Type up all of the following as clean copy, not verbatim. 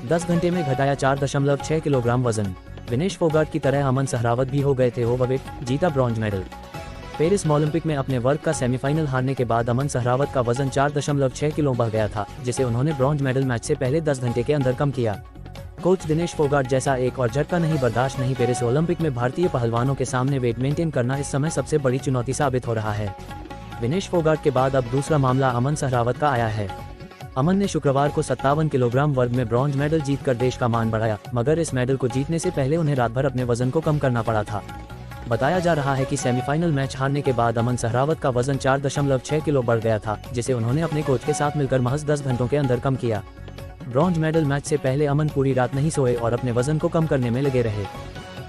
10 घंटे में घटाया 4.6 किलोग्राम वजन। विनेश फोगाट की तरह अमन सहरावत भी हो गए थे ओवरवेट, जीता ब्रॉन्ज मेडल। पेरिस ओलंपिक में अपने वर्ग का सेमीफाइनल हारने के बाद अमन सहरावत का वजन 4.6 किलो बढ़ गया था, जिसे उन्होंने ब्रॉन्ज मेडल मैच से पहले 10 घंटे के अंदर कम किया। कोच दिनेश फोगाट जैसा एक और झटका नहीं बर्दाश्त नहीं। पेरिस ओलंपिक में भारतीय पहलवानों के सामने वेट मेंटेन करना इस समय सबसे बड़ी चुनौती साबित हो रहा है। विनेश फोगाट के बाद अब दूसरा मामला अमन सहरावत का आया है। अमन ने शुक्रवार को 57 किलोग्राम वर्ग में ब्रॉन्ज मेडल जीतकर देश का मान बढ़ाया, मगर इस मेडल को जीतने से पहले उन्हें रात भर अपने वजन को कम करना पड़ा था। बताया जा रहा है कि सेमीफाइनल मैच हारने के बाद अमन सहरावत का वजन 4.6 किलो बढ़ गया था, जिसे उन्होंने अपने कोच के साथ मिलकर महज 10 घंटों के अंदर कम किया। ब्रॉन्ज मेडल मैच से पहले अमन पूरी रात नहीं सोए और अपने वजन को कम करने में लगे रहे।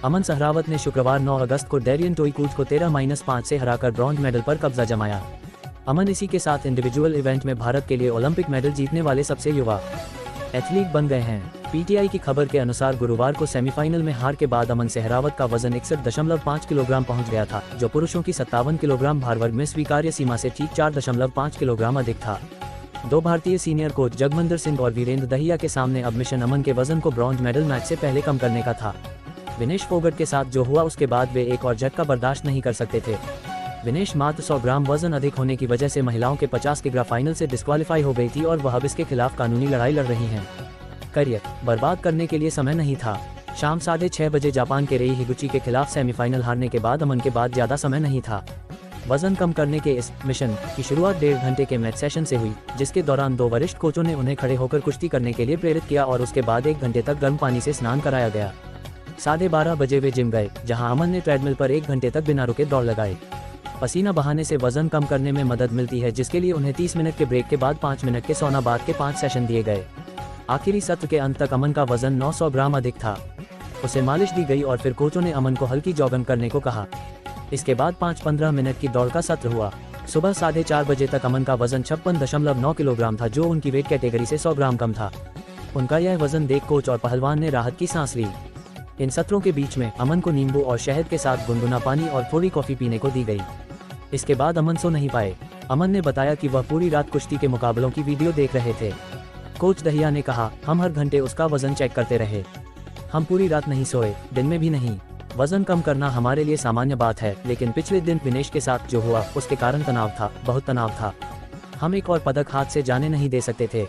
अमन सहरावत ने शुक्रवार 9 अगस्त को डेरियन टोईकूच को 13-5 से हराकर ब्रॉन्ज मेडल पर कब्जा जमाया। अमन इसी के साथ इंडिविजुअल इवेंट में भारत के लिए ओलंपिक मेडल जीतने वाले सबसे युवा एथलीट बन गए हैं। पीटीआई की खबर के अनुसार गुरुवार को सेमीफाइनल में हार के बाद अमन सहरावत का वजन 61.5 किलोग्राम पहुंच गया था, जो पुरुषों की 57 किलोग्राम भार वर्ग में स्वीकार्य सीमा से ठीक 4.5 किलोग्राम अधिक था। दो भारतीय सीनियर कोच जगमंदर सिंह और वीरेंद्र दहिया के सामने अब मिशन अमन के वजन को ब्रॉन्ज मेडल मैच से पहले कम करने का था। विनेश फोगाट के साथ जो हुआ उसके बाद वे एक और झटका बर्दाश्त नहीं कर सकते थे। विनेश मात्र 100 ग्राम वजन अधिक होने की वजह से महिलाओं के 50 किग्रा फाइनल से डिस्क्वालीफाई हो गई थी और वह अब इसके खिलाफ कानूनी लड़ाई लड़ रही हैं। करियर बर्बाद करने के लिए समय नहीं था। शाम 6:30 बजे जापान के रेई हिगुची के खिलाफ सेमीफाइनल हारने के बाद अमन के बाद ज्यादा समय नहीं था। वजन कम करने के इस मिशन की शुरुआत 1.5 घंटे के मैच सेशन से हुई, जिसके दौरान 2 वरिष्ठ कोचों ने उन्हें खड़े होकर कुश्ती करने के लिए प्रेरित किया और उसके बाद 1 घंटे तक गर्म पानी से स्नान कराया गया। 12:30 बजे वे जिम गए, जहां अमन ने ट्रेडमिल पर 1 घंटे तक बिना रुके दौड़ लगाई। पसीना बहाने से वजन कम करने में मदद मिलती है, जिसके लिए उन्हें 30 मिनट के ब्रेक के बाद 5 मिनट के सौना बाद के 5 सेशन दिए गए। आखिरी सत्र के अंत तक अमन का वजन 900 ग्राम अधिक था। उसे मालिश दी गई और फिर कोचों ने अमन को हल्की जॉगिंग करने को कहा। इसके बाद 5-15 मिनट की दौड़ का सत्र हुआ। सुबह 4:30 बजे तक अमन का वजन 56.9 किलोग्राम था, जो उनकी वेट कैटेगरी से 100 ग्राम कम था। उनका यह वजन देख कोच और पहलवान ने राहत की सांस ली। इन सत्रों के बीच में अमन को नींबू और शहद के साथ गुनगुना पानी और थोड़ी कॉफी पीने को दी गई। इसके बाद अमन सो नहीं पाए। अमन ने बताया कि वह पूरी रात कुश्ती के मुकाबलों की वीडियो देख रहे थे। कोच दहिया ने कहा, हम हर घंटे उसका वजन चेक करते रहे। हम पूरी रात नहीं सोए, दिन में भी नहीं। वजन कम करना हमारे लिए सामान्य बात है, लेकिन पिछले दिन विनेश के साथ जो हुआ उसके कारण तनाव था, बहुत तनाव था। हम एक और पदक हाथ से जाने नहीं दे सकते थे।